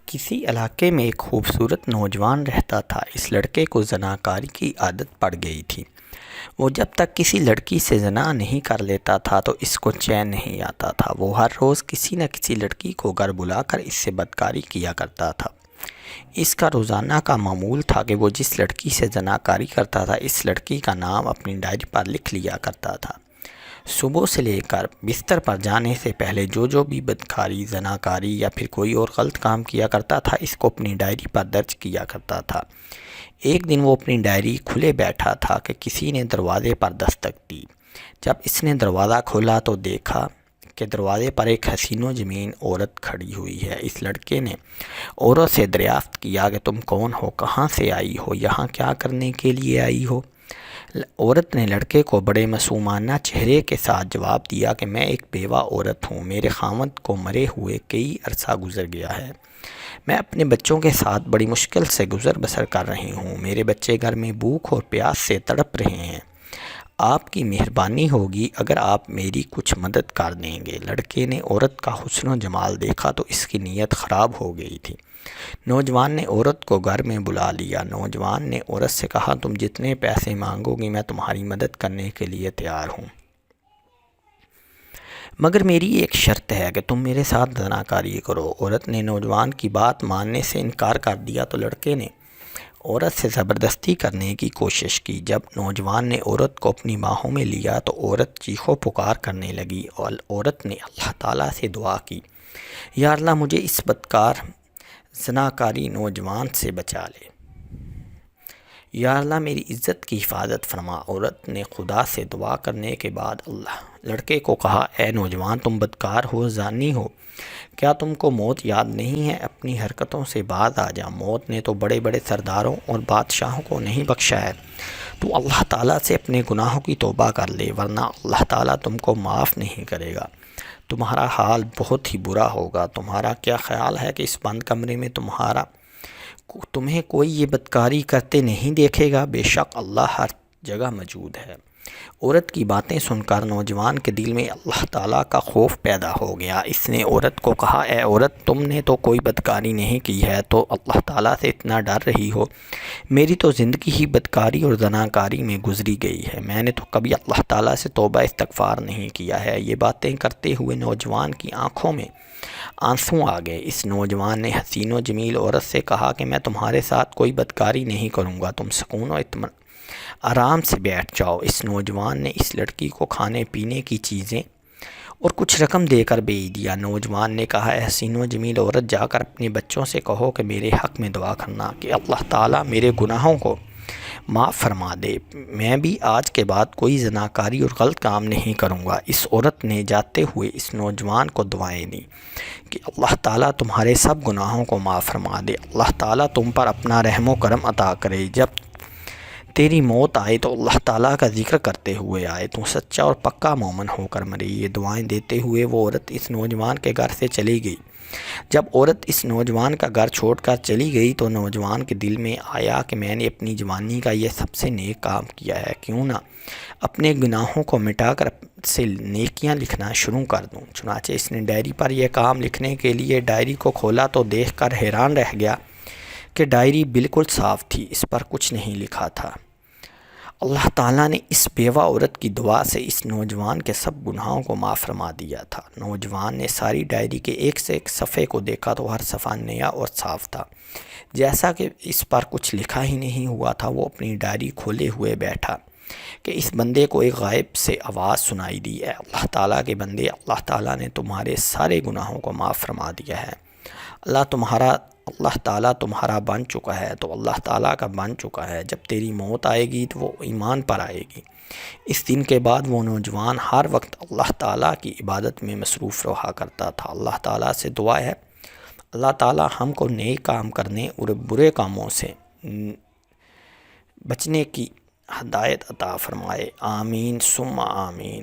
کسی علاقے میں ایک خوبصورت نوجوان رہتا تھا۔ اس لڑکے کو زناکاری کی عادت پڑ گئی تھی۔ وہ جب تک کسی لڑکی سے زنا نہیں کر لیتا تھا تو اس کو چین نہیں آتا تھا۔ وہ ہر روز کسی نہ کسی لڑکی کو گھر بلا کر اس سے بدکاری کیا کرتا تھا۔ اس کا روزانہ کا معمول تھا کہ وہ جس لڑکی سے زناکاری کرتا تھا اس لڑکی کا نام اپنی ڈائری پر لکھ لیا کرتا تھا۔ صبح سے لے کر بستر پر جانے سے پہلے جو بھی بدکاری، زناکاری یا پھر کوئی اور غلط کام کیا کرتا تھا اس کو اپنی ڈائری پر درج کیا کرتا تھا۔ ایک دن وہ اپنی ڈائری کھلے بیٹھا تھا کہ کسی نے دروازے پر دستک دی۔ جب اس نے دروازہ کھولا تو دیکھا کہ دروازے پر ایک حسین و جمیل عورت کھڑی ہوئی ہے۔ اس لڑکے نے عورت سے دریافت کیا کہ تم کون ہو، کہاں سے آئی ہو، یہاں کیا کرنے کے لیے آئی ہو؟ عورت نے لڑکے کو بڑے معصومانہ چہرے کے ساتھ جواب دیا کہ میں ایک بیوہ عورت ہوں، میرے خاوند کو مرے ہوئے کئی عرصہ گزر گیا ہے، میں اپنے بچوں کے ساتھ بڑی مشکل سے گزر بسر کر رہی ہوں، میرے بچے گھر میں بھوک اور پیاس سے تڑپ رہے ہیں، آپ کی مہربانی ہوگی اگر آپ میری کچھ مدد کر دیں گے۔ لڑکے نے عورت کا حسن و جمال دیکھا تو اس کی نیت خراب ہو گئی تھی۔ نوجوان نے عورت کو گھر میں بلا لیا۔ نوجوان نے عورت سے کہا تم جتنے پیسے مانگو گی میں تمہاری مدد کرنے کے لیے تیار ہوں، مگر میری ایک شرط ہے کہ تم میرے ساتھ زناکاری کرو۔ عورت نے نوجوان کی بات ماننے سے انکار کر دیا تو لڑکے نے عورت سے زبردستی کرنے کی کوشش کی۔ جب نوجوان نے عورت کو اپنی باہوں میں لیا تو عورت چیخو پکار کرنے لگی اور عورت نے اللہ تعالیٰ سے دعا کی، یا اللہ مجھے اس بدکار زناکاری نوجوان سے بچا لے، یا اللہ میری عزت کی حفاظت فرما۔ عورت نے خدا سے دعا کرنے کے بعد لڑکے کو کہا، اے نوجوان تم بدکار ہو، زانی ہو، کیا تم کو موت یاد نہیں ہے؟ اپنی حرکتوں سے باز آ جا، موت نے تو بڑے بڑے سرداروں اور بادشاہوں کو نہیں بخشا ہے، تو اللہ تعالیٰ سے اپنے گناہوں کی توبہ کر لے ورنہ اللہ تعالیٰ تم کو معاف نہیں کرے گا، تمہارا حال بہت ہی برا ہوگا۔ تمہارا کیا خیال ہے کہ اس بند کمرے میں تمہیں کوئی یہ بدکاری کرتے نہیں دیکھے گا؟ بے شک اللہ ہر جگہ موجود ہے۔ عورت کی باتیں سن کر نوجوان کے دل میں اللہ تعالیٰ کا خوف پیدا ہو گیا۔ اس نے عورت کو کہا، اے عورت تم نے تو کوئی بدکاری نہیں کی ہے تو اللہ تعالیٰ سے اتنا ڈر رہی ہو؟ میری تو زندگی ہی بدکاری اور زناکاری میں گزری گئی ہے، میں نے تو کبھی اللہ تعالیٰ سے توبہ استغفار نہیں کیا ہے۔ یہ باتیں کرتے ہوئے نوجوان کی آنکھوں میں آنسو آ گئے۔ اس نوجوان نے حسین و جمیل عورت سے کہا کہ میں تمہارے ساتھ کوئی بدکاری نہیں کروں گا، تم سکون و اطمینان آرام سے بیٹھ جاؤ۔ اس نوجوان نے اس لڑکی کو کھانے پینے کی چیزیں اور کچھ رقم دے کر بھیج دیا۔ نوجوان نے کہا، اے حسین و جمیل عورت جا کر اپنے بچوں سے کہو کہ میرے حق میں دعا کرنا کہ اللہ تعالیٰ میرے گناہوں کو معاف فرما دے، میں بھی آج کے بعد کوئی زناکاری اور غلط کام نہیں کروں گا۔ اس عورت نے جاتے ہوئے اس نوجوان کو دعائیں دیں کہ اللہ تعالیٰ تمہارے سب گناہوں کو معاف فرما دے، اللہ تعالیٰ تم پر اپنا رحم و کرم عطا کرے، جب تیری موت آئے تو اللہ تعالیٰ کا ذکر کرتے ہوئے آئے، تو سچا اور پکا مومن ہو کر مرے۔ یہ دعائیں دیتے ہوئے وہ عورت اس نوجوان کے گھر سے چلی گئی۔ جب عورت اس نوجوان کا گھر چھوڑ کر چلی گئی تو نوجوان کے دل میں آیا کہ میں نے اپنی جوانی کا یہ سب سے نیک کام کیا ہے، کیوں نہ اپنے گناہوں کو مٹا کر سے نیکیاں لکھنا شروع کر دوں۔ چنانچہ اس نے ڈائری پر یہ کام لکھنے کے لیے ڈائری کو کھولا تو دیکھ کر حیران رہ گیا کہ ڈائری بالکل صاف تھی، اس پر کچھ نہیں لکھا تھا۔ اللہ تعالیٰ نے اس بیوہ عورت کی دعا سے اس نوجوان کے سب گناہوں کو معاف فرما دیا تھا۔ نوجوان نے ساری ڈائری کے ایک سے ایک صفحے کو دیکھا تو ہر صفحہ نیا اور صاف تھا، جیسا کہ اس پر کچھ لکھا ہی نہیں ہوا تھا۔ وہ اپنی ڈائری کھولے ہوئے بیٹھا کہ اس بندے کو ایک غائب سے آواز سنائی دی، اے اللہ تعالیٰ کے بندے، اللہ تعالیٰ نے تمہارے سارے گناہوں کو معاف فرما دیا ہے، اللہ تعالیٰ تمہارا بن چکا ہے، تو اللہ تعالیٰ کا بن چکا ہے، جب تیری موت آئے گی تو وہ ایمان پر آئے گی۔ اس دن کے بعد وہ نوجوان ہر وقت اللہ تعالیٰ کی عبادت میں مصروف رہا کرتا تھا۔ اللہ تعالیٰ سے دعا ہے اللہ تعالیٰ ہم کو نیک کام کرنے اور برے کاموں سے بچنے کی ہدایت عطا فرمائے، آمین ثم آمین۔